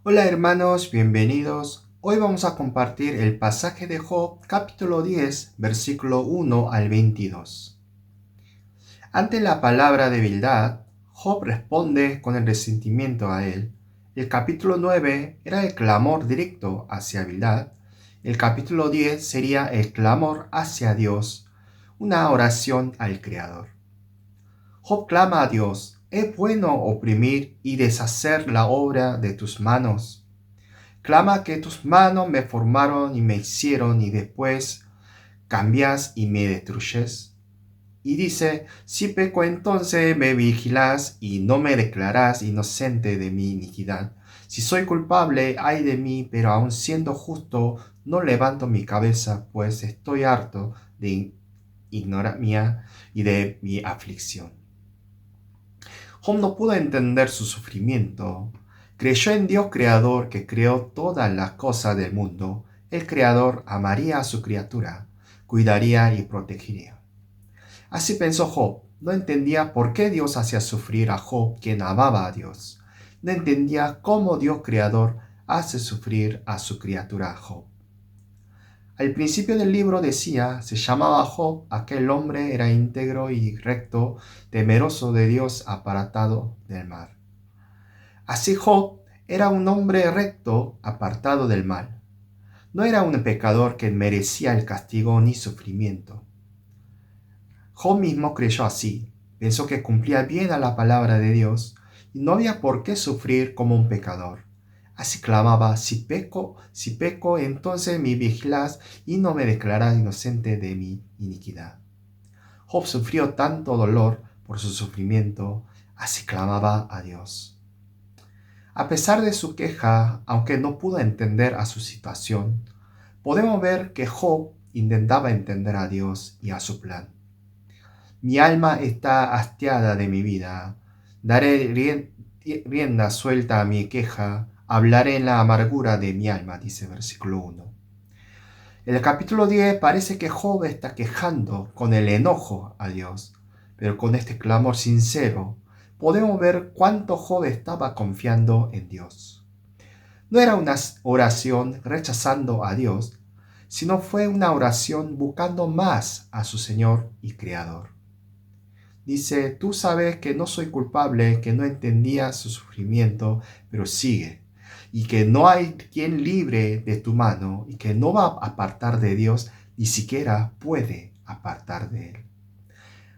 Hola hermanos, bienvenidos. Hoy vamos a compartir el pasaje de Job, capítulo 10, versículo 1 al 22. Ante la palabra de Bildad, Job responde con el resentimiento a él. El capítulo 9 era el clamor directo hacia Bildad. El capítulo 10 sería el clamor hacia Dios, una oración al Creador. Job clama a Dios: ¿es bueno oprimir y deshacer la obra de tus manos? Clama que tus manos me formaron y me hicieron, y después cambias y me destruyes. Y dice: si peco, entonces me vigilas y no me declaras inocente de mi iniquidad. Si soy culpable, ay de mí, pero aun siendo justo, no levanto mi cabeza, pues estoy harto de ignorancia y de mi aflicción. Job no pudo entender su sufrimiento. Creyó en Dios Creador, que creó todas las cosas del mundo. El Creador amaría a su criatura, cuidaría y protegería. Así pensó Job. No entendía por qué Dios hacía sufrir a Job, quien amaba a Dios. No entendía cómo Dios Creador hace sufrir a su criatura Job. Al principio del libro decía: se llamaba Job, aquel hombre era íntegro y recto, temeroso de Dios, apartado del mal. Así Job era un hombre recto, apartado del mal. No era un pecador que merecía el castigo ni sufrimiento. Job mismo creyó así. Pensó que cumplía bien a la palabra de Dios y no había por qué sufrir como un pecador. Así clamaba: si peco, entonces me vigilas y no me declarás inocente de mi iniquidad. Job sufrió tanto dolor por su sufrimiento, así clamaba a Dios. A pesar de su queja, aunque no pudo entender a su situación, podemos ver que Job intentaba entender a Dios y a su plan. Mi alma está hastiada de mi vida. Daré rienda suelta a mi queja, hablaré en la amargura de mi alma, dice versículo 1. En el capítulo 10 parece que Job está quejando con el enojo a Dios, pero con este clamor sincero podemos ver cuánto Job estaba confiando en Dios. No era una oración rechazando a Dios, sino fue una oración buscando más a su Señor y Creador. Dice: tú sabes que no soy culpable, que no entendía su sufrimiento, pero sigue. Y que no hay quien libre de tu mano, y que no va a apartar de Dios, ni siquiera puede apartar de él.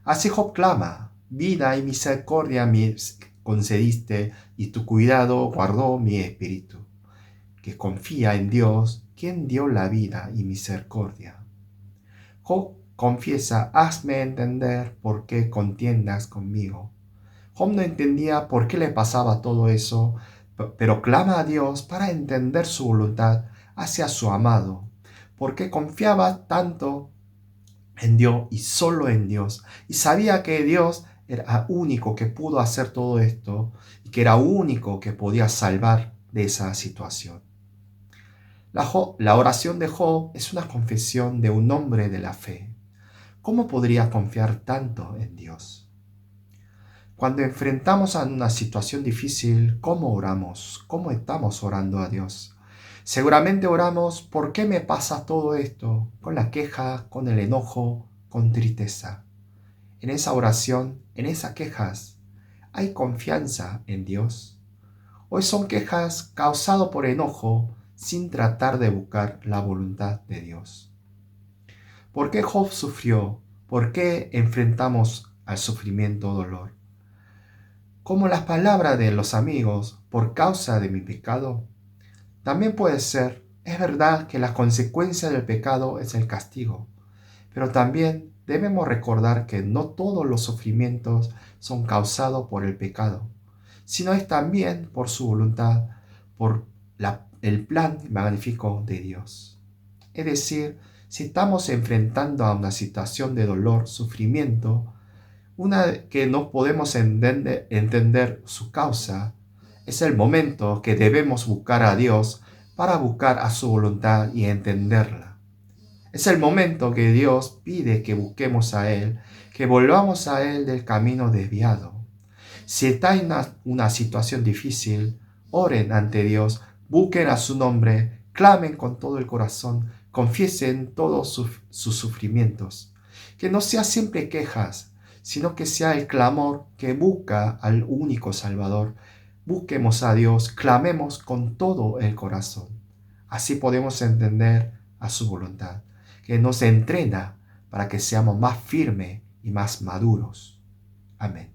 Así Job clama: vida y misericordia me concediste, y tu cuidado guardó mi espíritu. Que confía en Dios, quien dio la vida y misericordia. Job confiesa: hazme entender por qué contiendas conmigo. Job no entendía por qué le pasaba todo eso, pero clama a Dios para entender su voluntad hacia su amado, porque confiaba tanto en Dios y solo en Dios, y sabía que Dios era único que pudo hacer todo esto y que era único que podía salvar de esa situación. La oración de Job es una confesión de un hombre de la fe. ¿Cómo podría confiar tanto en Dios? Cuando enfrentamos a una situación difícil, ¿cómo oramos? ¿Cómo estamos orando a Dios? Seguramente oramos: ¿por qué me pasa todo esto? Con la queja, con el enojo, con tristeza. En esa oración, en esas quejas, ¿hay confianza en Dios? ¿O son quejas causadas por enojo sin tratar de buscar la voluntad de Dios? ¿Por qué Job sufrió? ¿Por qué enfrentamos al sufrimiento o dolor? Como las palabras de los amigos: por causa de mi pecado. También puede ser: es verdad que la consecuencia del pecado es el castigo, pero también debemos recordar que no todos los sufrimientos son causados por el pecado, sino es también por su voluntad, por el plan magnífico de Dios. Es decir, si estamos enfrentando a una situación de dolor, sufrimiento, una que no podemos entender su causa, es el momento que debemos buscar a Dios para buscar a su voluntad y entenderla. Es el momento que Dios pide que busquemos a Él, que volvamos a Él del camino desviado. Si está en una situación difícil, oren ante Dios busquen a su nombre, clamen con todo el corazón, confiesen todos sus sufrimientos. Que no sea siempre quejas, sino que sea el clamor que busca al único Salvador. Busquemos a Dios, clamemos con todo el corazón. Así podemos entender a su voluntad, que nos entrena para que seamos más firmes y más maduros. Amén.